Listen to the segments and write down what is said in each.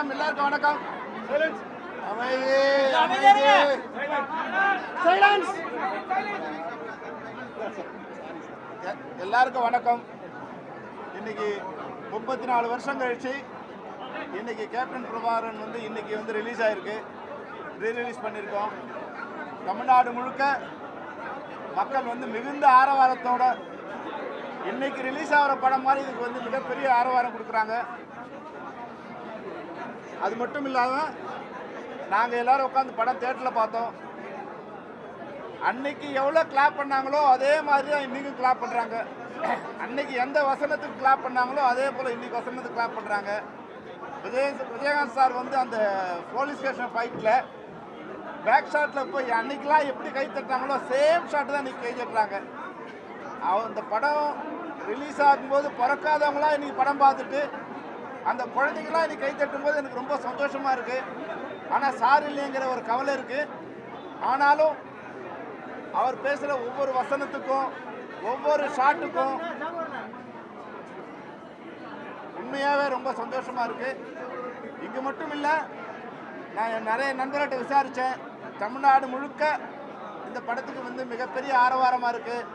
வணக்கம், எல்லாருக்கும் வணக்கம். எல்லாருக்கும் வணக்கம். இன்னைக்கு 34 வருஷம் கழிச்சு இன்னைக்கு கேப்டன் பிரபாகரன் வந்து இன்னைக்கு வந்து ரிலீஸ் ஆயிருக்கு, ரீரிலீஸ் பண்ணியிருக்கோம். தமிழ்நாடு முழுக்க மக்கள் வந்து மிகுந்த ஆரவாரத்தோட இன்னைக்கு ரிலீஸ் ஆகிற படம் மாதிரி இதுக்கு வந்து மிகப்பெரிய ஆரவாரம் கொடுக்குறாங்க. அது மட்டும் இல்லாமல் நாங்கள் எல்லோரும் உட்காந்து படம் தேட்டரில் பார்த்தோம். அன்னைக்கு எவ்வளோ கிளாப் பண்ணாங்களோ அதே மாதிரி தான் இன்றைக்கும் கிளாப் பண்ணுறாங்க. அன்னைக்கு எந்த வசனத்துக்கு கிளாப் பண்ணாங்களோ அதே போல் இன்றைக்கி வசனத்துக்கு கிளாப் பண்ணுறாங்க. விஜயகாந்த் சார் வந்து அந்த போலீஸ் ஸ்டேஷன் ஃபைட்டில் பேக் ஷாட்டில் போய் அன்றைக்கெலாம் எப்படி கை தட்டாங்களோ சேம் ஷாட் தான் இன்றைக்கி கை தட்டுறாங்க. அந்த படம் ரிலீஸ் ஆகும்போது பிறக்காதவங்களாம் இன்றைக்கி படம் பார்த்துட்டு அந்த குழந்தைங்களாம் இன்றைக்கி கை தட்டும்போது எனக்கு ரொம்ப சந்தோஷமாக இருக்குது. ஆனால் சார் இல்லைங்கிற ஒரு கவலை இருக்குது. ஆனாலும் அவர் பேசுகிற ஒவ்வொரு வசனத்துக்கும் ஒவ்வொரு ஷாட்டுக்கும் உண்மையாகவே ரொம்ப சந்தோஷமாக இருக்குது. இங்கே மட்டும் இல்லை, நான் நிறைய நண்பர்கிட்ட விசாரித்தேன். தமிழ்நாடு முழுக்க இந்த படத்துக்கு வந்து மிகப்பெரிய ஆரவாரமாக இருக்குது.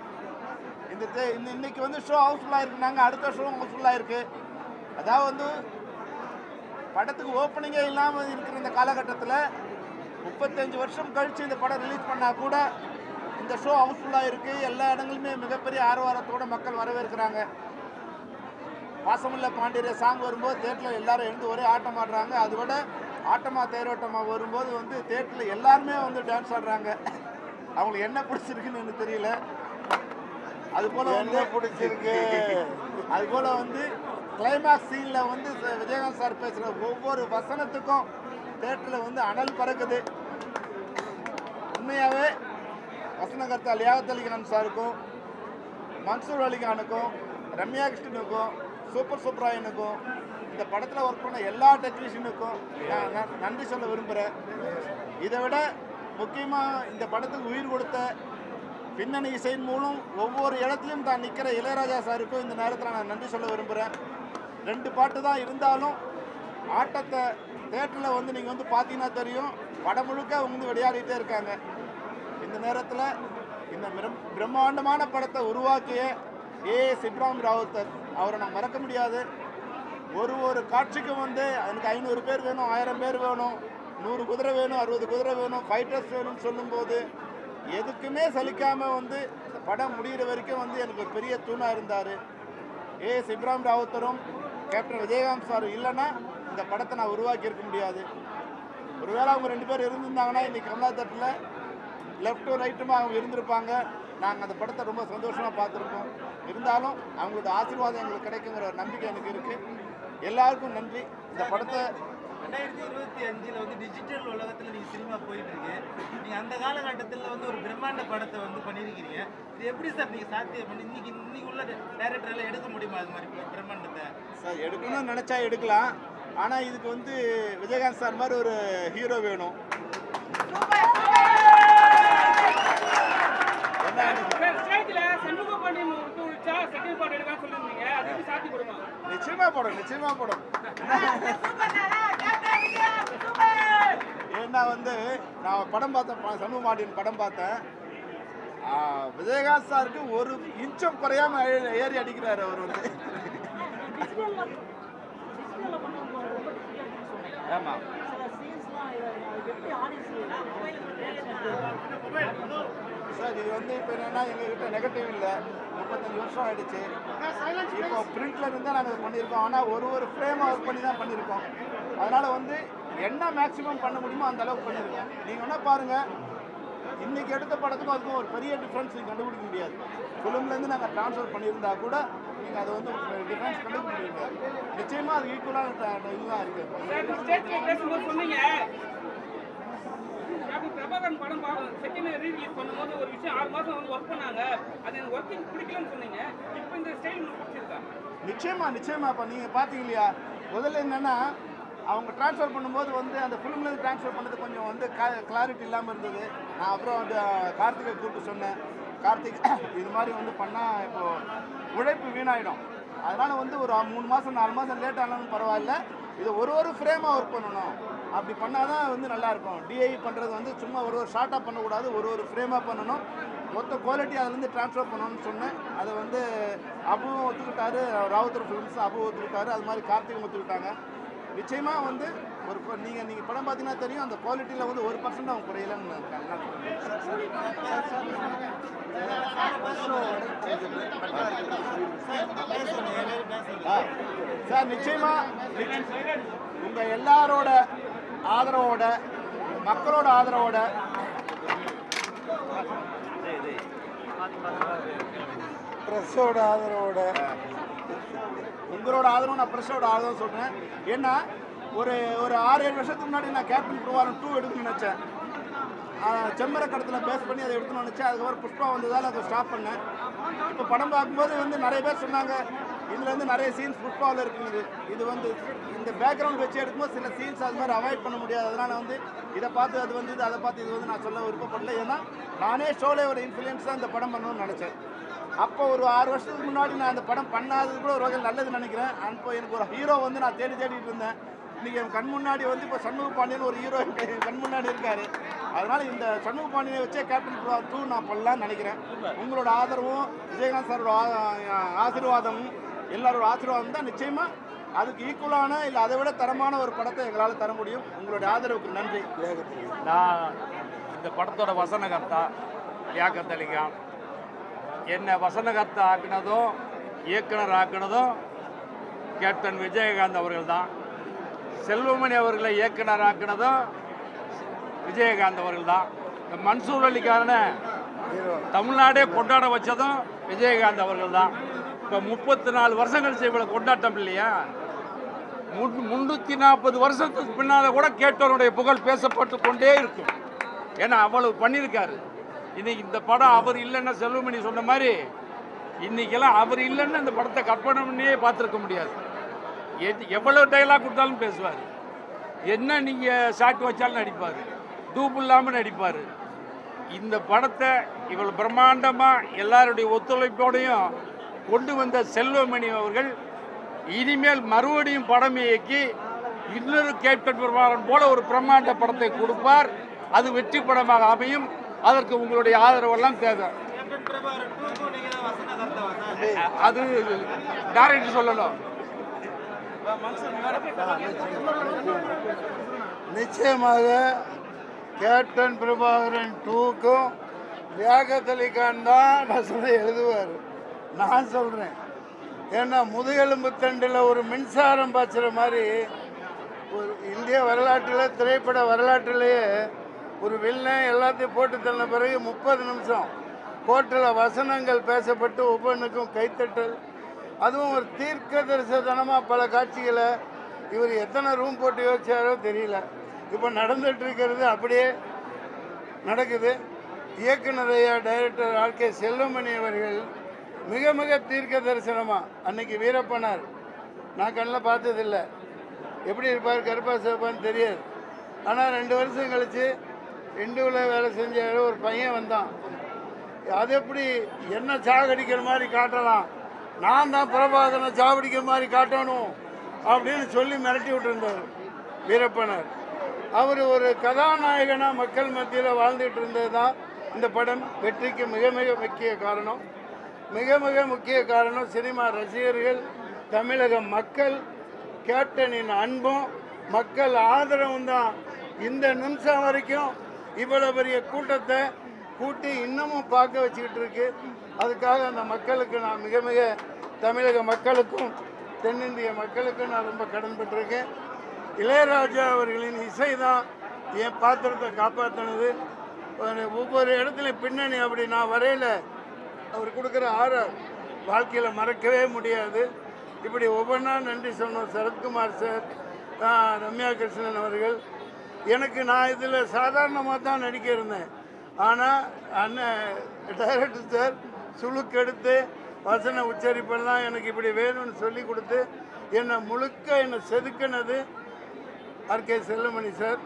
இன்னைக்கு வந்து ஷோ ஹவுஸ்ஃபுல்லாக இருக்குனாங்க, அடுத்த ஷோ ஹவுஸ்ஃபுல்லாக இருக்குது. அதாவது வந்து படத்துக்கு ஓப்பனிங்கே இல்லாமல் இருக்கிற இந்த காலகட்டத்தில் 35 வருஷம் கழித்து இந்த படம் ரிலீஸ் பண்ணால் கூட இந்த ஷோ ஹவுஸ்ஃபுல்லாக இருக்குது. எல்லா இடங்களுமே மிகப்பெரிய ஆரவாரத்தோடு மக்கள் வரவேற்கிறாங்க. பாசமுள்ள பாண்டியரை சாங் வரும்போது தேட்டரில் எல்லாரும் எழுந்து ஒரே ஆட்டம் ஆடுறாங்க. அதை விட ஆட்டமா தேரோட்டமா வரும்போது வந்து தேட்டரில் எல்லாருமே வந்து டான்ஸ் ஆடுறாங்க. அவங்களுக்கு என்ன பிடிச்சிருக்குன்னு எனக்கு தெரியல. அதுபோல் வந்து பிடிச்சிருக்கு. அதுபோல் வந்து கிளைமேக்ஸ் சீனில் வந்து விஜயகாந்த் சார் பேசுகிற ஒவ்வொரு வசனத்துக்கும் தேட்டரில் வந்து அனல் பறக்குது. உண்மையாகவே வசனகர்த்தா லியாகத் அலிகான் சாருக்கும், மன்சூர் அலிகானுக்கும், ரம்யா கிருஷ்ணனுக்கும், சூப்பர் சுப்ராயனுக்கும், இந்த படத்தில் ஒர்க் பண்ண எல்லா டெக்னீஷியனுக்கும் நான் நன்றி சொல்ல விரும்புகிறேன். இதை விட முக்கியமாக இந்த படத்துக்கு உயிர் கொடுத்த பின்னணி இசையின் மூலம் ஒவ்வொரு இடத்துலையும் தான் நிற்கிற இளையராஜா சாருக்கும் இந்த நேரத்தில் நான் நன்றி சொல்ல விரும்புகிறேன். 2 பாட்டு தான் இருந்தாலும் ஆட்டத்தை தேட்டரில் வந்து நீங்கள் வந்து பார்த்தீங்கன்னா தெரியும், படம் முழுக்க வந்து விளையாடிட்டே இருக்காங்க. இந்த நேரத்தில் இந்த பிரம்மாண்டமான படத்தை உருவாக்கிய ஏஎஸ் இப்ராஹிம் ராவுத்தர் அவரை நான் மறக்க முடியாது. ஒரு காட்சிக்கும் வந்து எனக்கு 500 பேர் வேணும், 1000 பேர் வேணும், 100 குதிரை வேணும், 60 குதிரை வேணும், ஃபைட்டர்ஸ் வேணும்னு சொல்லும்போது எதுக்குமே சலிக்காமல் வந்து படம் முடிகிற வரைக்கும் வந்து எனக்கு ஒரு பெரிய தூணாக இருந்தார். ஏஎஸ் இப்ராஹிம் ராவுத்தரும் கேப்டன் விஜயகாந்த் சார் இல்லைன்னா இந்த படத்தை நான் உருவாக்கியிருக்க முடியாது. ஒருவேளை அவங்க 2 பேர் இருந்திருந்தாங்கன்னா இன்றைக்கி கமலா தட்டில் லெஃப்ட்டும் ரைட்டுமா அவங்க இருந்திருப்பாங்க. நாங்கள் அந்த படத்தை ரொம்ப சந்தோஷமாக பார்த்துருக்கோம். இருந்தாலும் அவங்களோட ஆசீர்வாதம் எங்களுக்கு கிடைக்குங்கிற ஒரு நம்பிக்கை எனக்கு இருக்குது. எல்லாருக்கும் நன்றி. இந்த படத்தை 2025 வந்து டிஜிட்டல் உலகத்தில் நீங்கள் சினிமா போயிட்டுருக்கு. நீங்கள் அந்த காலகட்டத்தில் வந்து ஒரு பிரம்மாண்ட படத்தை வந்து பண்ணியிருக்கிறீங்க. இது எப்படி சார் நீங்கள் சாத்தியம் பண்ணி இன்னைக்கு உள்ள டைரக்டரெல்லாம் எடுக்க முடியுமா? அது மாதிரி பிரம்மாண்டத்தை சார் எடுக்கணும்னு நினச்சா எடுக்கலாம். ஆனால் இதுக்கு வந்து விஜயகாந்த் சார் மாதிரி ஒரு ஹீரோ வேணும். நிச்சயமா போடும். ஏன்னா வந்து நான் படம் பார்த்தேன், சமூக மாட்டின் படம் பார்த்தேன். விஜயகாந்த் சாருக்கு 1 இன்ச்சும் குறையாம ஏறி அடிக்கிறாரு அவர் வந்து. ஆமா சார், இது வந்து இப்போ என்னென்னா எங்ககிட்ட நெகட்டிவ் இல்லை. 35 வருஷம் ஆகிடுச்சு. இப்போ பிரிண்டில் இருந்தால் நாங்கள் பண்ணியிருக்கோம். ஆனால் ஒரு ஃப்ரேமாக ஒர்க் பண்ணி தான் பண்ணியிருக்கோம். அதனால் வந்து என்ன மேக்ஸிமம் பண்ண முடியுமோ அந்த அளவுக்கு பண்ணியிருக்கோம். நீங்கள் வேணால் பாருங்கள், இன்றைக்கி எடுத்த படத்துக்கும் அதுக்கும் ஒரு பெரிய டிஃப்ரென்ஸ் நீங்கள் கண்டுபிடிக்க முடியாது. ஃபிலிம்லேருந்து நாங்கள் ட்ரான்ஸ்ஃபர் பண்ணியிருந்தா கூட நீங்கள் அதை வந்து டிஃப்ரென்ஸ் கண்டுபிடிக்க முடியாது. நிச்சயமாக அது ஈக்குவலான இதுதான் இருக்குது. பிரபாகரன் படம் செகண்ட் ரீரிலீஸ் பண்ணும்போது ஒரு விஷயம் 6 மாதம் வந்து ஒர்க் பண்ணாங்க, அது எனக்கு ஒர்க்கிங் பிடிக்கலன்னு சொன்னீங்க. இப்போ இந்த ஸ்டைல் உங்களுக்கு பிடிச்சிருக்கா? நிச்சயமா. இப்போ நீங்கள் பார்த்தீங்க இல்லையா, முதல்ல என்னென்னா அவங்க ட்ரான்ஸ்ஃபர் பண்ணும்போது வந்து அந்த ஃபிலிம்லேருந்து ட்ரான்ஸ்ஃபர் பண்ணது கொஞ்சம் வந்து கிளாரிட்டி இல்லாமல் இருந்தது. நான் அப்புறம் அந்த கார்த்திகை கூப்பிட்டு சொன்னேன், கார்த்திக் இது மாதிரி வந்து பண்ணால் இப்போது உழைப்பு வீணாயிடும். அதனால் வந்து ஒரு 3 மாதம் 4 மாதம் லேட் ஆனாலும் பரவாயில்ல, இது ஒரு ஃப்ரேமாக ஒர்க் பண்ணணும். அப்படி பண்ணால் தான் வந்து நல்லாயிருக்கும். டிஐ பண்ணுறது வந்து சும்மா ஒரு ஷார்ட்டாக பண்ணக்கூடாது, ஒரு ஃப்ரேமாக பண்ணணும். மொத்த குவாலிட்டி அதுலேருந்து ட்ரான்ஸ்ஃபர் பண்ணணும்னு சொன்னேன். அதை வந்து அபுவும் ஒத்துக்கிட்டாரு, ராவுத்தர் ஃபிலிம்ஸ் அபு ஒத்துக்கிட்டாரு, அது மாதிரி கார்த்திகும் ஒத்துக்கிட்டாங்க. நிச்சயமாக வந்து ஒரு நீங்கள் படம் பார்த்தீங்கன்னா தெரியும், அந்த குவாலிட்டியில் வந்து 1% அவங்க குறையலன்னு சார். நிச்சயமாக உங்கள் எல்லாரோட ஆதரவோட, மக்களோட ஆதரவோட, ப்ரெஸ்ஸோட ஆதரவோட, உங்களோட ஆதரவு, நான் ப்ரெஸ்ஸோட ஆதரவு சொல்கிறேன். ஏன்னா ஒரு 6-7 வருஷத்துக்கு முன்னாடி நான் கேப்டன் பிரபாகரன் 2 எடுக்கணும்னு நினச்சேன். செம்மரக்கடத்தில் பேஸ் பண்ணி அதை எடுக்கணும்னு நினச்சேன். அதுக்கப்புறம் புஷ்பா வந்ததால் அதை ஸ்டாப் பண்ணேன். இப்போ படம் பார்க்கும்போது வந்து நிறைய பேர் சொன்னாங்க, இதில் வந்து நிறைய சீன்ஸ் புஷ்பாவில் இருக்குது. இது வந்து இந்த பேக்ரவுண்ட் வச்சு எடுக்கும்போது சில சீன்ஸ் அது மாதிரி அவாய்ட் பண்ண முடியாது. அதனால் வந்து இதை பார்த்து அது வந்து அதை பார்த்து இது வந்து நான் சொல்ல விருப்பப்படல. ஏன்னா நானே ஷோலே ஒரு இன்ஃப்ளூயன்ஸ் தான் இந்த படம் பண்ணணும்னு நினச்சேன். அப்போ ஒரு 6 வருஷத்துக்கு முன்னாடி நான் அந்த படம் பண்ணாதது கூட ஒரு வகையில் நல்லதுன்னு நினைக்கிறேன். அப்போ எனக்கு ஒரு ஹீரோ வந்து நான் தேடிட்டு இருந்தேன். இன்றைக்கி என் கண் முன்னாடி வந்து இப்போ சண்முக பாண்டியன் ஒரு ஹீரோ என் கண் முன்னாடி இருக்கார். அதனால் இந்த சண்முக பாண்டியனை வச்சே கேப்டன் பிரபாகரன் 2 நான் பண்ணலான்னு நினைக்கிறேன். உங்களோட ஆதரவும் விஜயகாந்த் சாரோட ஆசீர்வாதமும் எல்லாரோட ஆசீர்வாதம் தான் நிச்சயமாக அதுக்கு ஈக்குவலான இல்லை அதை விட தரமான ஒரு படத்தை எங்களால் தர முடியும். உங்களுடைய ஆதரவுக்கு நன்றி. நான் இந்த படத்தோட வசனகர்த்தா லியாக்கத் அலி கான். என்னை வசனகர்த்தா ஆக்கினதும் இயக்குனர் ஆக்கினதும் கேப்டன் விஜயகாந்த் அவர்கள் தான். செல்வமணி அவர்களை இயக்குனர் ஆக்கினதும் விஜயகாந்த் அவர்கள் தான். இந்த மன்சூர் அலிக்கான தமிழ்நாடே கொண்டாட வச்சதும் விஜயகாந்த் அவர்கள் தான். இப்போ 34 வருஷம் கழிச்சு இவ்வளோ கொண்டாட்டம் இல்லையா? 340 வருஷத்துக்கு பின்னால் கூட கேட்டவருடைய புகழ் பேசப்பட்டு கொண்டே இருக்கும். ஏன்னா அவ்வளவு பண்ணியிருக்காரு. இன்னைக்கு இந்த படம் அவர் இல்லைன்னா செல்வமணி சொன்ன மாதிரி இன்னைக்கெல்லாம் அவர் இல்லைன்னா இந்த படத்தை கற்பனை பண்ணியே பார்த்துருக்க முடியாது. எவ்வளோ டைலாக் கொடுத்தாலும் பேசுவார். என்ன நீங்கள் ஷாட் வச்சாலும் நடிப்பார், டூப் இல்லாமல் நடிப்பார். இந்த படத்தை இவ்வளோ பிரம்மாண்டமாக எல்லாருடைய ஒத்துழைப்போடையும் கொண்டு வந்த செல்வமணி அவர்கள் இனிமேல் மறுபடியும் படம் இயக்கி இன்னொரு கேப்டன் பிரபாகரன் போல ஒரு பிரம்மாண்ட படத்தை கொடுப்பார். அது வெற்றி படமாக அமையும். அதற்கு உங்களுடைய ஆதரவெல்லாம் தேவை. அது டைரக்டர் சொல்லணும். நிச்சயமாக கேப்டன் பிரபாகரன் 2க்கும் லியாக்கத் அலி கான் தான் வசனம் எழுதுவார். நான் சொல்கிறேன். ஏன்னா முதுகெலும்பு தண்டில் ஒரு மின்சாரம் பாய்ச்சுற மாதிரி ஒரு இந்திய வரலாற்றில், திரைப்பட வரலாற்றிலேயே ஒரு வில்லன் எல்லாத்தையும் போட்டு தள்ளின பிறகு 30 நிமிஷம் கோர்ட்டில் வசனங்கள் பேசப்பட்டு ஒவ்வொன்றுக்கும் கைத்தட்டல், அதுவும் ஒரு தீர்க்க தரிசனமாக பல காட்சிகளை இவர் எத்தனை ரூம் போட்டு யோசிச்சாரோ தெரியல. இப்போ நடந்துட்டு இருக்கிறது அப்படியே நடக்குது. இயக்குனர் ஐயா டைரக்டர் ஆர்.கே. செல்வமணி அவர்கள் மிக மிக தீர்க்க தரிசனமாக, அன்னைக்கு வீரப்பனார் நான் கண்ணில் பார்த்ததில்லை, எப்படி இருப்பார் கருப்பா சிவப்பான்னு தெரியாது. ஆனால் 2 வருஷம் கழித்து இண்டுவில் வேலை செஞ்ச ஒரு பையன் வந்தான். அது எப்படி என்ன சாகடிக்கிற மாதிரி காட்டலாம், நான் தான் பிரபாகரனை சாவடிக்கிற மாதிரி காட்டணும் அப்படின்னு சொல்லி மிரட்டி விட்டுருந்தார் வீரப்பனார். அவர் ஒரு கதாநாயகனாக மக்கள் மத்தியில் வாழ்ந்துட்டு இருந்தது தான் இந்த படம் வெற்றிக்கு மிக மிக முக்கிய காரணம். மிக மிக முக்கிய காரணம் சினிமா ரசிகர்கள், தமிழக மக்கள், கேப்டனின் அன்பும் மக்கள் ஆதரவும் தான் இந்த நிமிஷம் வரைக்கும் இவ்வளோ பெரிய கூட்டத்தை கூட்டி இன்னமும் பார்க்க வச்சுக்கிட்டு இருக்கு. அதுக்காக அந்த மக்களுக்கு நான் மிக மிக தமிழக மக்களுக்கும் தென்னிந்திய மக்களுக்கும் நான் ரொம்ப கடன்பட்டிருக்கேன். இளையராஜா அவர்களின் இசை தான் என் பாத்திரத்தை காப்பாற்றினது. ஒவ்வொரு இடத்துலையும் பின்னணி அப்படி நான் வரையில் அவர் கொடுக்குற வாழ்க்கையில் மறக்கவே முடியாது. இப்படி ஒவ்வொன்றா நன்றி சொன்னோம். சரத்குமார் சார், ரம்யா கிருஷ்ணன் அவர்கள். நான் இதில் சாதாரணமாக தான் நடிக்க இருந்தேன். ஆனால் அண்ணன் டைரக்டர் சார் சுழுக்கெடுத்து வசன உச்சரிப்பெல்லாம் எனக்கு இப்படி வேணும்னு சொல்லி கொடுத்து என்னை செதுக்கினது ஆர்.கே. செல்வமணி சார்.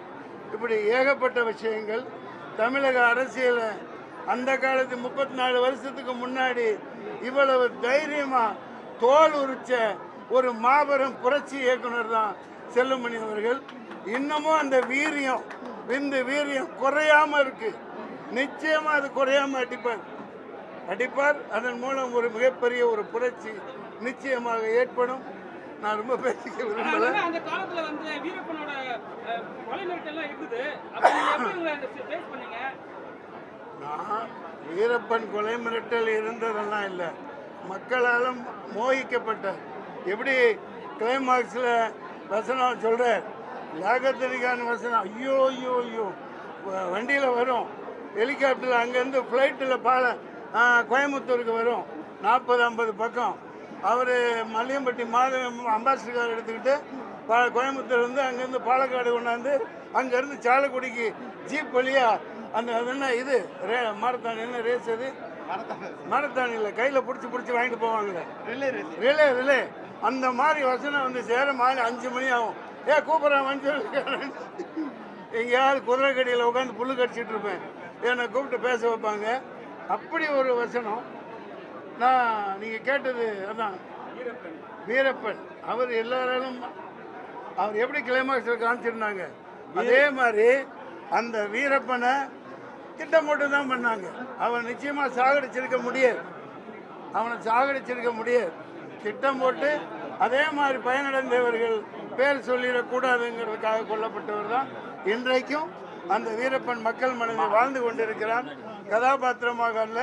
இப்படி ஏகப்பட்ட விஷயங்கள் தமிழக அரசியலை அந்த காலத்து 34 வருஷத்துக்கு முன்னாடி இவ்வளவு தைரியமாக தோல் உரிச்ச ஒரு மாபெரும் புரட்சி இயக்குனர் தான் செல்லுமணி அவர்கள். இன்னமும் அந்த வீரியம் வீரியம் குறையாம இருக்கு. நிச்சயமா அது குறையாம அடிப்பார். அதன் மூலம் ஒரு மிகப்பெரிய ஒரு புரட்சி நிச்சயமாக ஏற்படும். நான் ரொம்ப பேசிக்க விரும்பல. அந்த காலத்துல வந்து வீரப்பனோட கொலை மிரட்டல்லாம் இருக்குது. அப்ப நீங்க எப்படி உங்களை ஃபேஸ் பண்ணீங்க? நான் வீரப்பன் கொலை மிரட்டல் இருந்ததெல்லாம் இல்லை, மக்களாலும் மோகிக்கப்பட்ட. எப்படி கிளைமாக்ஸில் வசனம் சொல்கிறார், லியாகத் வசனம், ஐயோ ஐயோ ஐயோ வண்டியில் வரும், ஹெலிகாப்டரில் அங்கேருந்து ஃப்ளைட்டில் கோயம்புத்தூருக்கு வரும், 40-50 பக்கம். அவர் மல்லியம்பட்டி அம்பாசிடர் கார் எடுத்துக்கிட்டு கோயம்புத்தூர் வந்து அங்கேருந்து பாலக்காடு கொண்டாந்து அங்கேருந்து சாலக்குடிக்கு ஜீப் வழியாக அந்த அது என்ன இது மாரத்தான் என்ன ரேஸ் அது மாரத்தான் இல்லை, கையில் பிடிச்சி வாங்கிட்டு போவாங்களே ரிலே அந்த மாதிரி வசனம் வந்து சேர மாலை 5 மணி ஆகும். கூப்பிட்றேன் மனுஷன் எங்கேயாவது குதிரை கடியில் உட்காந்து புல்லு கடிச்சிட்டு இருப்பேன், என்னை கூப்பிட்டு பேச வைப்பாங்க. அப்படி ஒரு வசனம். நீங்கள் கேட்டது அதான் வீரப்பன். அவர் எல்லாராலும் அவர் எப்படி கிளைமாக்ஸில் காமிச்சிருந்தாங்க, அதே மாதிரி அந்த வீரப்பனை திட்டம் போட்டு தான் பண்ணாங்க. அவன் நிச்சயமாக சாகடிச்சிருக்க முடியாது. திட்டம் போட்டு அதே மாதிரி பயனடைந்தவர்கள் பேர் சொல்லிடக்கூடாதுங்கிறதுக்காக கொல்லப்பட்டவர் தான் இன்றைக்கும் அந்த வீரப்பன் மக்கள் மனதில் வாழ்ந்து கொண்டிருக்கிறான். கதாபாத்திரமாக அல்ல,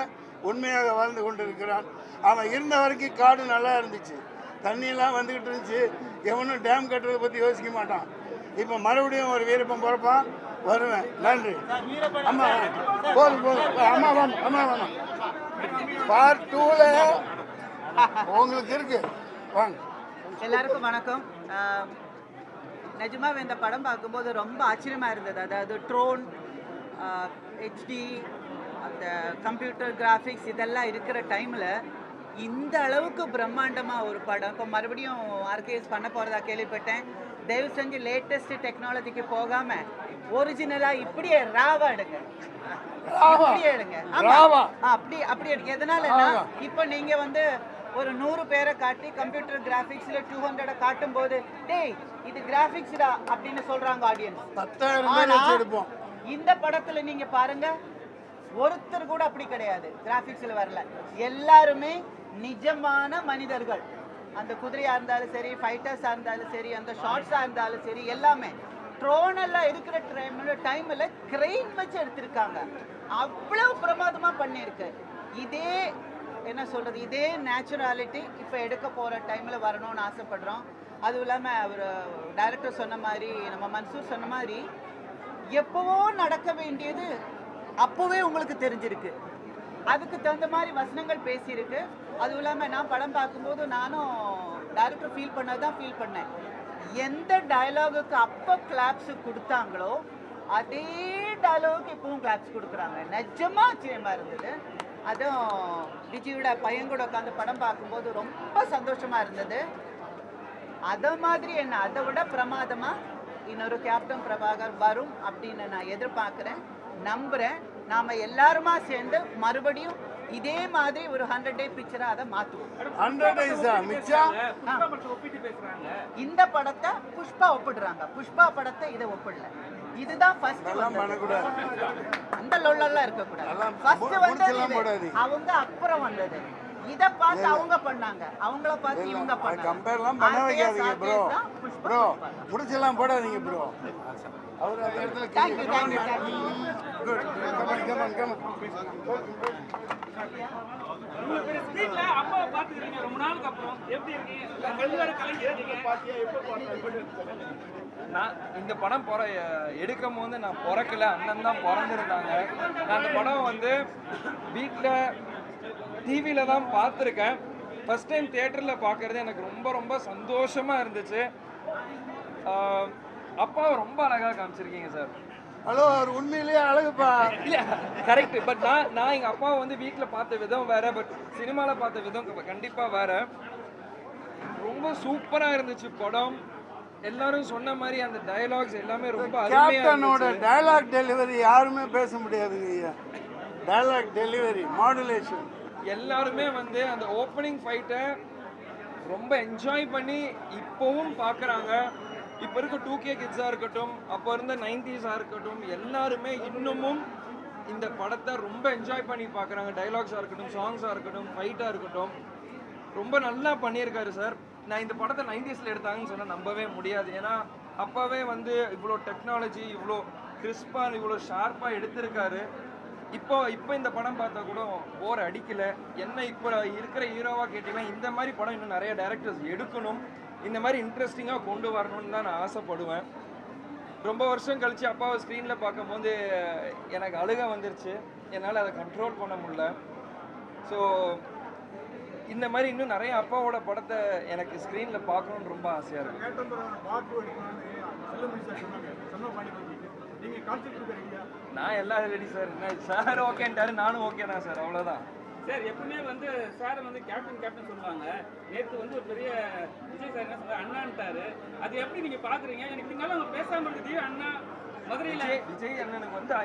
உண்மையாக வாழ்ந்து கொண்டிருக்கிறான். அவன் இருந்த வரைக்கும் காடு நல்லா இருந்துச்சு, தண்ணியெல்லாம் வந்துக்கிட்டு இருந்துச்சு, எவனும் டேம் கட்டுறதை பற்றி யோசிக்க மாட்டான். இப்போ மறுபடியும் ஒரு வீரப்பன் பிறப்பான், வருவேன். நன்றி. அம்மா போதும் அம்மா வேணும். பார்ட் 2ல உங்களுக்கு இருக்கு, வாங்க. எல்லாருக்கும் வணக்கம். நிஜமாவே இந்த படம் பார்க்கும்போது ரொம்ப ஆச்சரியமாக இருந்தது. அதாவது ட்ரோன், ஹெச்டி, அந்த கம்ப்யூட்டர் கிராஃபிக்ஸ் இதெல்லாம் இருக்கிற டைமில் இந்த அளவுக்கு பிரம்மாண்டமாக ஒரு படம். இப்போ மறுபடியும் ஆர்கேஎஸ் பண்ண போகிறதா கேள்விப்பட்டேன். தயவு செஞ்சு லேட்டஸ்ட் டெக்னாலஜிக்கு போகாமல் ஒரிஜினலாக இப்படியே ராவா எடுங்க. அப்படி எடுங்க. எதனாலன்னா இப்போ நீங்கள் வந்து ஒரு 100 பேரை காட்டி கம்ப்யூட்டர் கிராஃபிக்ஸில் 200 காட்டும் போது டேய் இது கிராஃபிக்ஸ்டா அப்படின்னு சொல்றாங்க ஆடியன்ஸ். 10,000 இந்த படத்துல நீங்க பாருங்க, ஒருத்தர் கூட அப்படி கிடையாது, கிராஃபிக்ஸ்ல வரல. எல்லாருமே நிஜமான மனிதர்கள். அந்த குதிரையா இருந்தாலும் சரி, ஃபைட்டர்ஸா இருந்தாலும் சரி, அந்த ஷார்ட்ஸா இருந்தாலும் சரி, எல்லாமே ட்ரோன் எல்லாம் இருக்கிற டைம்ல கிரெயின் வச்சு எடுத்திருக்காங்க. அவ்வளவு பிரமாதமா பண்ணியிருக்கு. இதே என்ன சொல்றது, இதே நேச்சுராலிட்டி இப்போ எடுக்க போற டைம்ல வரணும்னு ஆசைப்படுறோம். அதுவும் இல்லாமல் அவர் டைரக்டர் சொன்ன மாதிரி, நம்ம மன்சூர் சொன்ன மாதிரி, எப்போவோ நடக்க வேண்டியது அப்போவே உங்களுக்கு தெரிஞ்சிருக்கு. அதுக்கு தகுந்த மாதிரி வசனங்கள் பேசியிருக்கு. அதுவும் இல்லாமல் நான் படம் பார்க்கும்போது நானும் டைரக்டர் ஃபீல் பண்ணேன். எந்த டயலாகுக்கு அப்போ கிளாப்ஸ் கொடுத்தாங்களோ அதே டயலாகுக்கு இப்பவும் கிளாப்ஸ் கொடுக்குறாங்க. நிஜமா ஆச்சரியமா இருந்தது. அதுவும் விஜயோட பையன் கூட உட்காந்து படம் பார்க்கும்போது ரொம்ப சந்தோஷமா இருந்தது. அதை மாதிரி என்ன அதை விட பிரமாதமா இன்னொரு கேப்டன் பிரபாகர் வரும் அப்படின்னு நான் எதிர்பார்க்குறேன், நம்புறேன். நாம எல்லாருமா சேர்ந்து மறுபடியும் இதே மாதிரி ஒரு 100 டே பிக்சரா அதை மாத்துவோம். 100 டேஸா மிச்சம்? இந்த படத்தை புஷ்பா ஒப்பிடுறாங்க, புஷ்பா படத்தை இதை ஒப்பிடல. இதுதான் ஃபர்ஸ்ட். அந்த லொல்லெல்லாம் இருக்கக்கூடாது. ஃபர்ஸ்ட் வந்தது அவங்க, அப்புறம் வந்தது. இத பார்த்து அவங்க பண்ணாங்க, அவங்கள பார்த்து இவங்க பண்ணாங்க. கம்பேர்லாம் பண்ண வைக்காதீங்க ப்ரோ. முடிச்செல்லாம் போடாதீங்க ப்ரோ. அவர் அந்த இடத்துல தேங்க் யூ. குட். கம் ஸ்கிரீன்ல அப்பாவை பாத்துக்கிறீங்க ரொம்ப நாளுக்கு அப்புறம், எப்படி இருக்கீங்க? கல்வியார கலைஞர் பாத்தியா? எப்போ பார்த்தீங்க? நான் இந்த படம் எடுக்கும் போது நான் பிறக்கல, அண்ணன் தான் பிறந்திருந்தாங்க. நான் அந்த படம் வந்து வீட்டில் டிவியில் தான் பார்த்துருக்கேன். ஃபஸ்ட் டைம் தியேட்டரில் பார்க்குறது எனக்கு ரொம்ப ரொம்ப சந்தோஷமாக இருந்துச்சு. அப்பாவை ரொம்ப அழகாக காமிச்சிருக்கீங்க சார். ஹலோ, அவர் உண்மையிலேயே அழகுப்பா. இல்லை கரெக்டு, பட் நான் எங்கள் அப்பாவை வந்து வீட்டில் பார்த்த விதம் வேறு, பட் சினிமாவில் பார்த்த விதம் கண்டிப்பாக வேறு. ரொம்ப சூப்பராக இருந்துச்சு படம். எல்லாரும் சொன்ன மாதிரி அந்த டயலாக்ஸ் எல்லாமே ரொம்ப கேப்டனோட டயலாக் டெலிவரி யாருமே பேச முடியாதுங்க ஐயா. டயலாக் டெலிவரி, மாடுலேஷன் எல்லாருமே வந்து அந்த ஓப்பனிங் ஃபைட்டை ரொம்ப என்ஜாய் பண்ணி இப்போவும் பார்க்குறாங்க. இப்போ இருக்க 2K கிட்ஸாக இருக்கட்டும், அப்போ இருந்த 90s இருக்கட்டும், எல்லாருமே இன்னமும் இந்த படத்தை ரொம்ப என்ஜாய் பண்ணி பார்க்குறாங்க. டைலாக்ஸாக இருக்கட்டும், சாங்ஸாக இருக்கட்டும், ஃபைட்டாக இருக்கட்டும், ரொம்ப நல்லா பண்ணியிருக்காரு சார். நான் இந்த படத்தை 90s எடுத்தாங்கன்னு சொன்னால் நம்பவே முடியாது. ஏன்னா அப்போவே வந்து இவ்வளோ டெக்னாலஜி, இவ்வளோ கிறிஸ்பாக, இவ்வளோ ஷார்ப்பாக எடுத்திருக்காரு. இப்போ இந்த படம் பார்த்தா கூட போர் அடிக்கல. என்ன இப்போ இருக்கிற ஹீரோவாக கேட்டிங்கன்னா இந்த மாதிரி படம் இன்னும் நிறைய டைரக்டர்ஸ் எடுக்கணும், இந்த மாதிரி இன்ட்ரெஸ்டிங்காக கொண்டு வரணும்னு தான் நான் ஆசைப்படுவேன். ரொம்ப வருஷம் கழித்து அப்பாவை ஸ்க்ரீனில் பார்க்கும்போது எனக்கு அழுக வந்துருச்சு. என்னால் அதை கண்ட்ரோல் பண்ண முடியல. ஸோ இந்த மாதிரி இன்னும் நிறைய அப்பாவோட படத்தை எனக்கு ஸ்க்ரீனில் பார்க்கணுன்னு ரொம்ப ஆசையாக இருக்குது. நான் எல்லாம் ரெடி சார். சார் ஓகேன்ட்டாரு, நானும் ஓகே தான் சார், அவ்வளோதான். சார் எப்பவுமே வந்து சார் வந்து கேப்டன் சொல்லுவாங்க. நேற்று வந்து ஒரு பெரிய விஜய் சார் என்ன சொல்றாரு, அண்ணான்ட்டாரு. அது எப்படி நீங்க பாக்குறீங்க? எனக்கு பின்னால அவங்க பேசாம இருக்குது அண்ணா மதுரையில. விஜய் அண்ணனுக்கு வந்து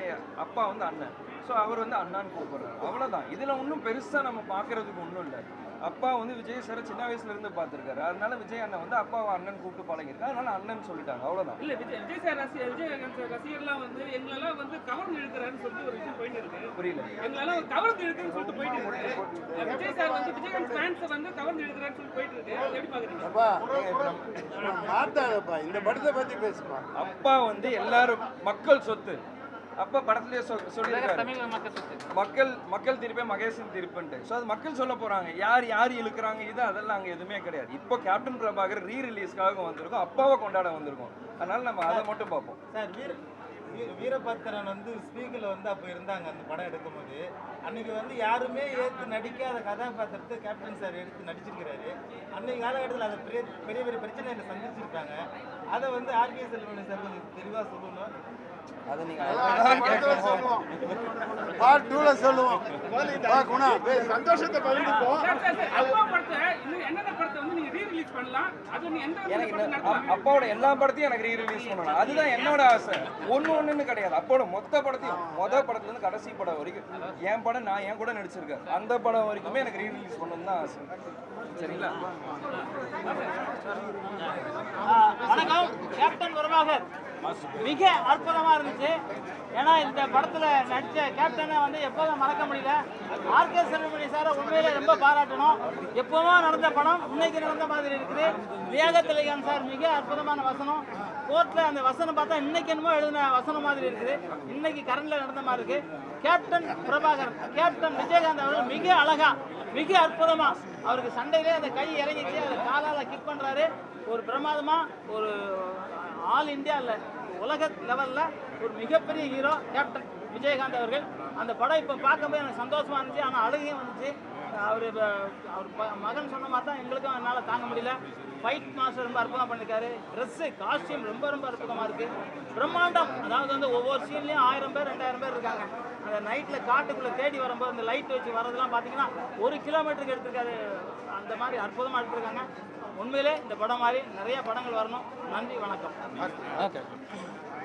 அப்பா வந்து அண்ணன், ஸோ அவர் வந்து அண்ணான்னு கூப்பிடுறாரு, அவ்வளோதான். இதில் ஒன்றும் பெருசாக நம்ம பார்க்கறதுக்கு ஒன்றும் இல்லை. அப்பா வந்து விஜய் சார் சின்ன வயசுல இருந்து பார்த்துருக்காரு, அதனால விஜய் அண்ணன் வந்து அப்பாவை அண்ணன் கூப்பிட்டு பழகிருக்காரு, அதனால அண்ணன் சொல்லிட்டாங்க, அவ்வளோதான். இல்ல விஜய் சார் ரசிகர்லாம் வந்து எங்களெல்லாம் வந்து கவர்ந்து இழுக்கிறாருன்னு சொல்லிட்டு ஒரு விஷயம் போயிட்டு இருக்கு. புரியல. எங்களெல்லாம் கவர்ந்து இழுக்குன்னு சொல்லிட்டு போயிட்டு இருக்கு. விஜய் சார் வந்து விஜயகாந்த் ஃபேன்ஸை வந்து கவர்ந்து இழுக்கிறாருன்னு சொல்லிட்டு போயிட்டு இருக்கு. அதை எப்படி பாக்குறீங்க? மாத்தாதப்பா, இந்த படத்தை பத்தி பேசுப்பா. அப்பா வந்து எல்லாரும் மக்கள் சொத்து. அப்பா படத்துலேயே சொல்லியிருக்காரு, மக்கள் திருப்பே மகேசன் திருப்புன்ட்டு. ஸோ அது மக்கள் சொல்ல போறாங்க, யார் இழுக்கிறாங்க இது அதெல்லாம் அங்கே எதுவுமே கிடையாது. இப்போ கேப்டன் பிரபாகர் ரீரிலீஸ்க்காக வந்திருக்கோம், அப்பாவை கொண்டாட வந்திருக்கோம், அதனால நம்ம அதை மட்டும் பார்ப்போம். சார் வீரபத்திரன் வந்து ஸ்பீக்கரில் வந்து அப்போ இருந்தாங்க அந்த படம் எடுக்கும்போது. அன்னைக்கு வந்து யாருமே ஏற்று நடிக்காத கதாபாத்திரத்தை கேப்டன் சார் எடுத்து நடிச்சிருக்கிறாரு. அன்னைக்கு காலகட்டத்தில் அதை பெரிய பெரிய பிரச்சனைகளை சந்திச்சிருக்காங்க. அதை வந்து ஆர்கே செல்வமணி சார் கொஞ்சம் தெளிவாக சொல்லணும். அதை நீங்க பார்ட் 2ல சொல்லுவோம். சந்தோஷத்தை பகிர்ந்துப்போம். அப்பாவோட எல்லா படத்தையும் எனக்கு ரீரிலீஸ் பண்ணணும், அதுதான் என்னோட ஆசை. ஒண்ணுன்னு கிடையாது, அப்பாவோட மொத்த படத்தையும் முதல் படத்துல இருந்து கடைசி படம் வரைக்கும் என் படம் நான் என் கூட நடிச்சிருக்கேன், அந்த படம் வரைக்குமே எனக்கு ரீரிலீஸ் பண்ணணும் தான் ஆசை. சரிங்களா? வணக்கம். கேப்டன் பிரபாகர் மிக அற்புதமா இருந்துச்சு. ஏன்னா இந்த படத்துல நடிச்ச கேப்டனை வந்து எப்போதும் மறக்க முடியல. ஆர்கே செல்வமணி சாரை உண்மையிலே ரொம்ப பாராட்டணும். எப்போவோ நடந்த படம் இன்னைக்கு நடந்த மாதிரி இருக்குது. விவேகத்திலகான் சார் மிக அற்புதமான வசனம். கோர்ட்ல அந்த வசனம் பார்த்தா இன்னைக்கு என்னமோ எழுதின வசனம் மாதிரி இருக்குது, இன்னைக்கு கரண்ட்ல நடந்த மாதிரி இருக்கு. கேப்டன் பிரபாகர், கேப்டன் விஜயகாந்த் அவர்கள் மிக அழகா மிக அற்புதமா அவருக்கு சண்டையிலே அந்த கை இறங்கிச்சு, அதை காலால் கிக் பண்றாரு. ஒரு பிரமாதமா ஒரு ஆல் இந்தியா இல்லை உலக லெவலில் ஒரு மிகப்பெரிய ஹீரோ கேப்டன் விஜயகாந்த் அவர்கள். அந்த படம் இப்போ பார்க்கும்போது எனக்கு சந்தோஷமா இருந்துச்சு, ஆனால் அழுகையும் வந்துச்சு. அவர் மகன் சொன்ன மாதிரி தான் எங்களுக்கும் என்னால் தாங்க முடியல. ஃபைட் மாஸ்டர் ரொம்ப அற்புதமாக பண்ணியிருக்காரு. ட்ரெஸ்ஸு காஸ்டியூம் ரொம்ப ரொம்ப அற்புதமாக இருக்குது. பிரம்மாண்டம். அதாவது வந்து ஒவ்வொரு சீன்லேயும் 1000 பேர் 2000 பேர் இருக்காங்க. அந்த நைட்டில் காட்டுக்குள்ளே தேடி வரும்போது அந்த லைட் வச்சு வரதெல்லாம் பார்த்தீங்கன்னா 1 கிலோமீட்டருக்கு எடுத்திருக்காரு. அந்த மாதிரி அற்புதமாக எடுத்திருக்காங்க. உண்மையிலே இந்த படம் மாதிரி நிறைய படங்கள் வரணும். நன்றி, வணக்கம்.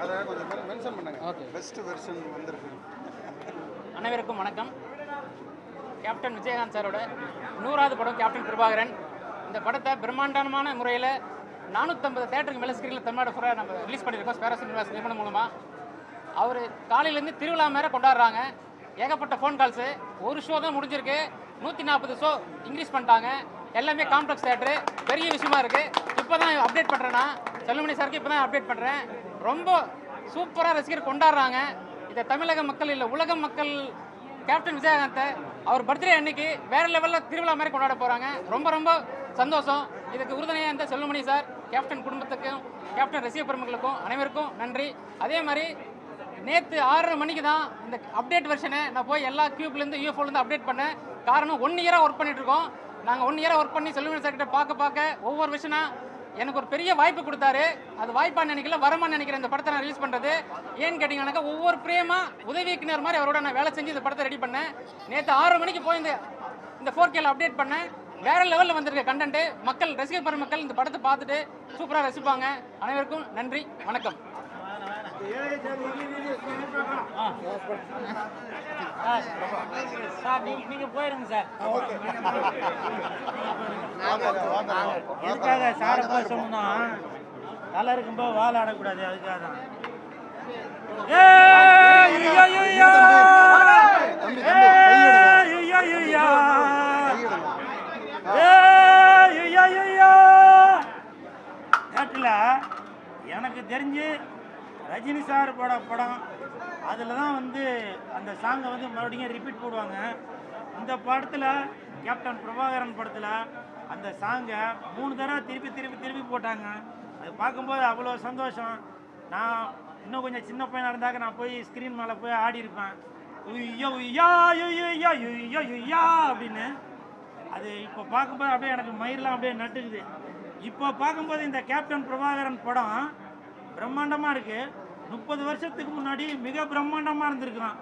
அதை கொஞ்சம் மென்ஷன் பண்ணுங்க. பெஸ்ட் வெர்ஷன் வந்திருக்கு. அனைவருக்கும் வணக்கம். கேப்டன் விஜயகாந்த் சாரோட 100வது படம் கேப்டன் பிரபாகரன். இந்த படத்தை பிரம்மாண்டமான முறையில் 450 தேட்டருக்கு மேலே ஸ்க்ரீனில் தமிழ்நாடு ஃபுல்லாக நம்ம ரிலீஸ் பண்ணியிருக்கோம் ஸ்பேரஸ் யூனிவர்ஸ் நிறுவனம் மூலமாக. அவர் காலையிலேருந்து திருவிழா மேலே கொண்டாடுறாங்க. ஏகப்பட்ட ஃபோன் கால்ஸு. ஒரு ஷோ தான் முடிஞ்சிருக்கு, 140 ஷோ இன்க்ரீஸ் பண்ணிட்டாங்க. எல்லாமே காம்ப்ளெக்ஸ் தேட்டரு, பெரிய விஷயமா இருக்குது. இப்போ தான் அப்டேட் பண்ணுறேன்னா செல்வமணி சாருக்கு இப்போ தான் அப்டேட் பண்ணுறேன். ரொம்ப சூப்பராக ரசிகர் கொண்டாடுறாங்க. இதை தமிழக மக்கள் இல்லை உலக மக்கள் கேப்டன் விஜயகாந்தை அவர் பர்த்டே அன்னைக்கு வேறு லெவலில் திருவிழா மாதிரி கொண்டாட போகிறாங்க. ரொம்ப ரொம்ப சந்தோஷம். இதுக்கு உறுதுணையாக இருந்த செல்வமணி சார், கேப்டன் குடும்பத்துக்கும் கேப்டன் ரசிக பெருமக்களுக்கும் அனைவருக்கும் நன்றி. அதே மாதிரி நேற்று 6:30 மணிக்கு தான் இந்த அப்டேட் வெர்ஷனை நான் போய் எல்லா கியூப்லேருந்து யூஎஃப்ஓலேருந்து அப்டேட் பண்ணேன். காரணம் 1 இயராக ஒர்க் பண்ணிகிட்ருக்கோம். நாங்கள் 1 இயராக ஒர்க் பண்ணி செல்வமணி சார்கிட்ட பார்க்க ஒவ்வொரு விஷயம்னா எனக்கு ஒரு பெரிய வாய்ப்பு கொடுத்தாரு. அது வாய்ப்பான்னு நினைக்கல, வரமான்னு நினைக்கிறேன் இந்த படத்தை நான் ரிலீஸ் பண்ணுறது. ஏன்னு கேட்டிங்கன்னாக்கா ஒவ்வொரு பிரேமா உதவி இயக்குனர் மாதிரி அவரோட நான் வேலை செஞ்சு இந்த படத்தை ரெடி பண்ணேன். நேற்று 6:30 மணிக்கு போய் இந்த 4Kல அப்டேட் பண்ணேன். வேற லெவலில் வந்திருக்க கண்டென்ட். மக்கள் ரசிகர் பெருமக்கள் இந்த படத்தை பார்த்துட்டு சூப்பராக ரசிப்பாங்க. அனைவருக்கும் நன்றி, வணக்கம். சார் நீங்கள் போயிருங்க சார். இதுக்காக சாரை போய் சொல்லணும். தலை இருக்கும்போது வால் ஆடக்கூடாது, அதுக்காக தான். நேற்றில் எனக்கு தெரிஞ்சு ரஜினி சார் படம் அதில் தான் வந்து அந்த சாங்கை வந்து மறுபடியும் ரிப்பீட் போடுவாங்க. இந்த படத்தில் கேப்டன் பிரபாகரன் படத்தில் அந்த சாங்கை 3 தடவை திருப்பி போட்டாங்க. அது பார்க்கும்போது அவ்வளோ சந்தோஷம். நான் இன்னும் கொஞ்சம் சின்ன பையனாக இருந்தாக்க நான் போய் ஸ்க்ரீன் மேலே போய் ஆடி இருப்பேன். உய்யா உய்யா உய்யா உய்யா உய்யா அப்படின்னு. அது இப்போ பார்க்கும்போது அப்படியே எனக்கு மயிரெலாம் அப்படியே நட்டுக்குது. இப்போ பார்க்கும்போது இந்த கேப்டன் பிரபாகரன் படம் பிரம்மாண்டமாக இருக்குது. 30 வருஷத்துக்கு முன்னாடி மிக பிரம்மாண்டமாக இருந்திருக்கலாம்.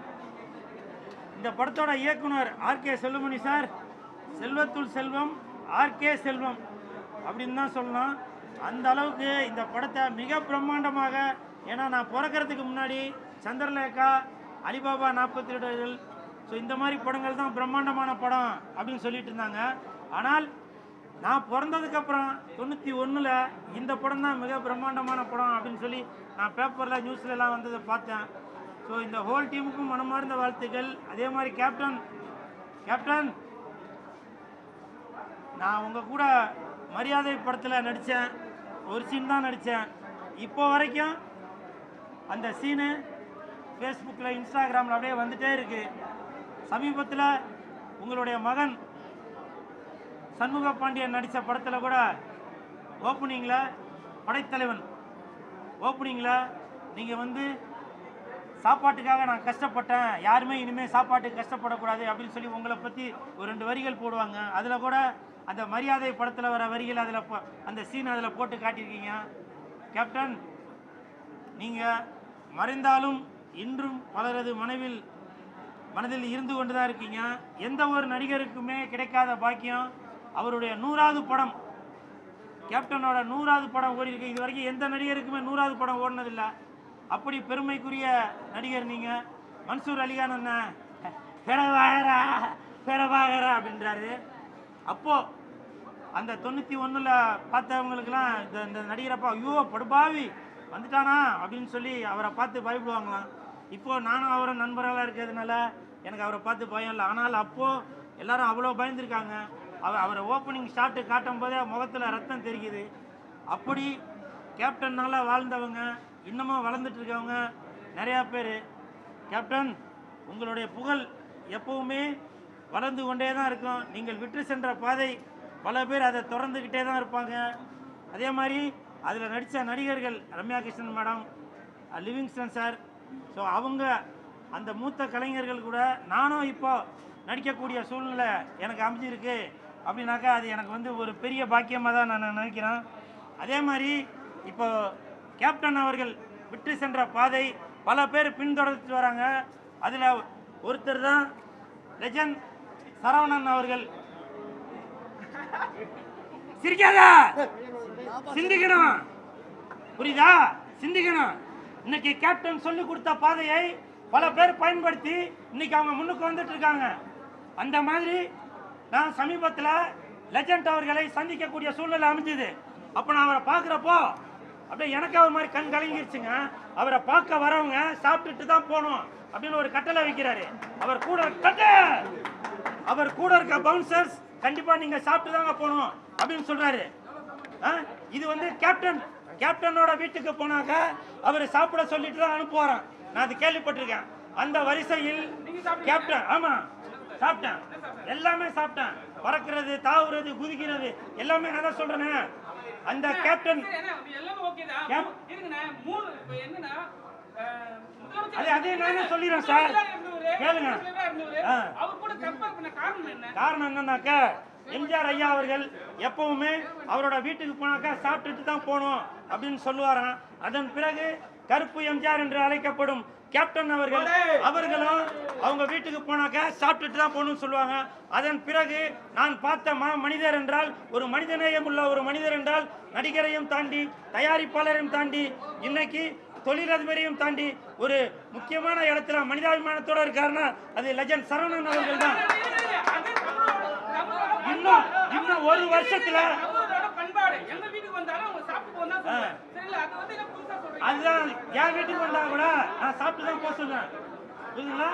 இந்த படத்தோட இயக்குனர் ஆர்கே செல்வமணி சார், செல்வத்துள் செல்வம் ஆர்கே செல்வம் அப்படின்னு தான் சொல்லலாம். அந்த அளவுக்கு இந்த படத்தை மிக பிரம்மாண்டமாக, ஏன்னா நான் பிறக்கிறதுக்கு முன்னாடி சந்திரலேகா, அலிபாபா 42, ஸோ இந்த மாதிரி படங்கள் தான் பிரம்மாண்டமான படம் அப்படின்னு சொல்லிட்டு இருந்தாங்க. ஆனால் நான் பிறந்ததுக்கப்புறம் 91ல் இந்த படம் தான் மிக பிரம்மாண்டமான படம் அப்படின்னு சொல்லி நான் பேப்பரில் நியூஸ்லலாம் வந்ததை பார்த்தேன். ஸோ இந்த ஹோல் டீமுக்கும் மனமார்ந்த வாழ்த்துக்கள். அதே மாதிரி கேப்டன் நான் உங்கள் கூட மரியாதை படத்தில் நடித்தேன், ஒரு சீன் தான் நடித்தேன். இப்போ வரைக்கும் அந்த சீனு ஃபேஸ்புக்கில், இன்ஸ்டாகிராமில் அப்படியே வந்துகிட்டே இருக்குது. சமீபத்தில் உங்களுடைய மகன் சண்முக பாண்டியன் நடித்த படத்தில் கூட ஓப்பனிங்கில் படைத்தலைவன் ஓப்பனிங்கில் நீங்கள் வந்து சாப்பாட்டுக்காக நான் கஷ்டப்பட்டேன், யாருமே இனிமேல் சாப்பாட்டுக்கு கஷ்டப்படக்கூடாது அப்படின்னு சொல்லி உங்களை பற்றி ஒரு 2 வரிகள் போடுவாங்க. அதில் கூட அந்த மரியாதை படத்தில் வர வரிகள் அதில் அந்த சீன் அதில் போட்டு காட்டியிருக்கீங்க. கேப்டன், நீங்கள் மறைந்தாலும் இன்றும் பலரது மனதில் இருந்து கொண்டு தான் இருக்கீங்க. எந்த ஒரு நடிகருக்குமே கிடைக்காத பாக்கியம் அவருடைய 100வது படம், கேப்டனோட 100வது படம் ஓடி இருக்கு. இது வரைக்கும் எந்த நடிகருக்குமே 100வது படம் ஓடினதில்லை. அப்படி பெருமைக்குரிய நடிகர் நீங்கள். மன்சூர் அலிகான் அண்ணன் பெறவாகரா அப்படின்றாரு. அப்போது அந்த 91ல் பார்த்தவங்களுக்கெல்லாம் இந்த நடிகரப்பா ஐயோ படுபாவி வந்துட்டானா அப்படின்னு சொல்லி அவரை பார்த்து பயப்படுவாங்களாம். இப்போது நானும் அவரும் நண்பர்களாக இருக்கிறதுனால எனக்கு அவரை பார்த்து பயம் இல்லை. ஆனால் அப்போது எல்லாரும் அவ்வளோ பயந்துருக்காங்க. அவரை ஓப்பனிங் ஷாட்டு காட்டும் போதே முகத்தில் ரத்தம் தெரிக்குது. அப்படி கேப்டன்னால் வாழ்ந்தவங்க, இன்னமும் வளர்ந்துட்டு இருக்கவங்க நிறையா பேர். கேப்டன், உங்களுடைய புகழ் எப்பவுமே வளர்ந்து கொண்டே தான் இருக்கும். நீங்கள் விட்டு சென்ற பாதை பல பேர் அதை தொடர்ந்துக்கிட்டே தான் இருப்பாங்க. அதே மாதிரி அதில் நடித்த நடிகர்கள் Ramya Krishnan madam, Livingston sir, so அவங்க அந்த மூத்த கலைஞர்கள் கூட நானும் இப்போ நடிக்கக்கூடிய சூழ்நிலை எனக்கு அமைஞ்சிருக்கு அப்படின்னாக்கா அது எனக்கு வந்து ஒரு பெரிய பாக்கியமாக தான் நான் நினைக்கிறேன். அதே மாதிரி இப்போ கேப்டன் அவர்கள் விட்டு சென்ற பாதை பல பேர் பின்தொடர்ந்துட்டு வராங்க. அதில் ஒருத்தர் தான் லெஜண்ட் சரவணன் அவர்கள். சிரிக்காதா, சிந்திக்கணும், புரியுதா? சிந்திக்கணும். இன்னைக்கு கேப்டன் சொல்லி கொடுத்த பாதையை பல பேர் பயன்படுத்தி இன்னைக்கு அவங்க முன்னுக்கு வந்துட்டு இருக்காங்க. அந்த மாதிரி நான் சமீபத்தில் லெஜண்ட் அவர்களை சந்திக்கக்கூடிய சூழ்நிலை அமைஞ்சுது. அப்போ நான் அவரை பார்க்குறப்போ அப்படியே எனக்கு அவர் மாதிரி கண் கலங்கிருச்சுங்க. அவரை பார்க்க வரவங்க சாப்பிட்டுட்டு தான் போகணும் அப்படின்னு ஒரு கட்டளை வைக்கிறாரு. அவர் கூட இருக்க பவுன்சர்ஸ் கண்டிப்பாக நீங்கள் சாப்பிட்டு தாங்க போகணும் அப்படின்னு சொல்கிறாரு. இது வந்து கேப்டனோட வீட்டுக்கு போனாக்க அவர் சாப்பிட சொல்லிட்டு தான் அனுப்புவாராம். நான் அது கேள்விப்பட்டிருக்கேன். அந்த வரிசையில் கேப்டன், ஆமாம் சாப்பிட்டேன், எல்லாமே சாப்பிட்டேன், பறக்கிறது, தாவுறது, குதிக்கிறது எல்லாமே நான் தான் சொல்றேன். அந்த கேப்டன் அதே நானே சொல்லிடுறேன் சார், கேளுங்க. காரணம் என்னன்னாக்கா எம்ஜிஆர் ஐயா அவர்கள் எப்பவுமே அவரோட வீட்டுக்கு போனாக்கா சாப்பிட்டுட்டு தான் போகணும் அப்படின்னு சொல்லுவாராம். அதன் பிறகு கருப்பு எம்ஜிஆர் என்று அழைக்கப்படும் கேப்டன் அவர்களும் அவங்க வீட்டுக்கு போனாக்க சாப்பிட்டுட்டு தான் போகணும்னு சொல்லுவாங்க. அதன் பிறகு நான் பார்த்த மனிதர் என்றால், ஒரு மனிதநேயம் உள்ள ஒரு மனிதர் என்றால், நடிகரையும் தாண்டி, தயாரிப்பாளரையும் தாண்டி, இன்னைக்கு தொழிலதிபரையும் தாண்டி ஒரு முக்கியமான இடத்துல மனிதாபிமானத்தோட இருக்காருன்னா அது லெஜண்ட் சரவணன் அவர்கள் தான். இன்னும் ஒரு வருஷத்துல அதுதான் என் வீட்டுக்கு வந்தா கூட நான் சாப்பிட்டு தான் போக சொல்லுவேன், புரியுதுங்களா?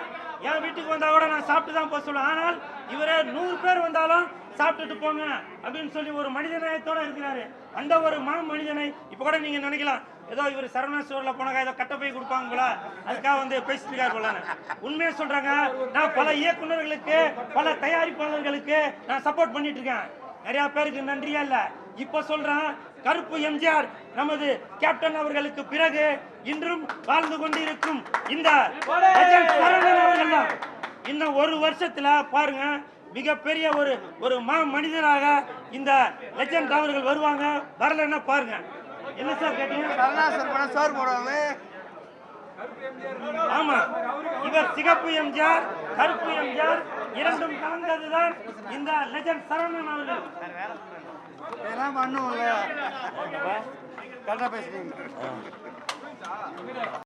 என் வீட்டுக்கு வந்தா கூட நான் சாப்பிட்டு தான் போக சொல்லுவேன். ஆனால் இவரே 100 பேர் வந்தாலும் சாப்பிட்டுட்டு போங்க அப்படின்னு சொல்லி ஒரு மனிதநேயத்தோட இருக்கிறாரு. அந்த ஒரு மனிதனை இப்ப கூட நீங்க நினைக்கலாம் ஏதோ இவர் சரவணா ஸ்டோர்ல போனாங்க ஏதோ கட்ட போய் கொடுப்பாங்க போல, அதுக்காக வந்து பேசிட்டு இருக்காரு போல. உண்மையை சொல்றாங்க, நான் பல இயக்குநர்களுக்கு பல தயாரிப்பாளர்களுக்கு நான் சப்போர்ட் பண்ணிட்டு இருக்கேன். நிறைய பேருக்கு நன்றியா இல்ல, இப்ப சொல்றேன், கருப்பு எம்ஜிஆர் நமது கேப்டன் அவர்களுக்கு பிறகு இன்றும் வாழ்ந்து கொண்டிருக்கும் இந்த சரவணன் அவர்கள் தான் இன்னும் ஒரு வருஷத்துல பாருங்க மிகப்பெரிய ஒரு மனிதனாக இந்த லெஜண்ட் அவர்கள் வருவாங்க. வரலன்னா பாருங்க. என்ன சார் கேட்டீங்க? ஆமா, இவர் சிகப்பு எம்ஜிஆர் கருப்பு எம்ஜிஆர் இரண்டும் கலந்ததுதான் இந்த லெஜண்ட் சரவணன் அவர்கள். இதெல்லாம் பண்ணுவோம்ல, கரெக்டாக பேசுறீங்க.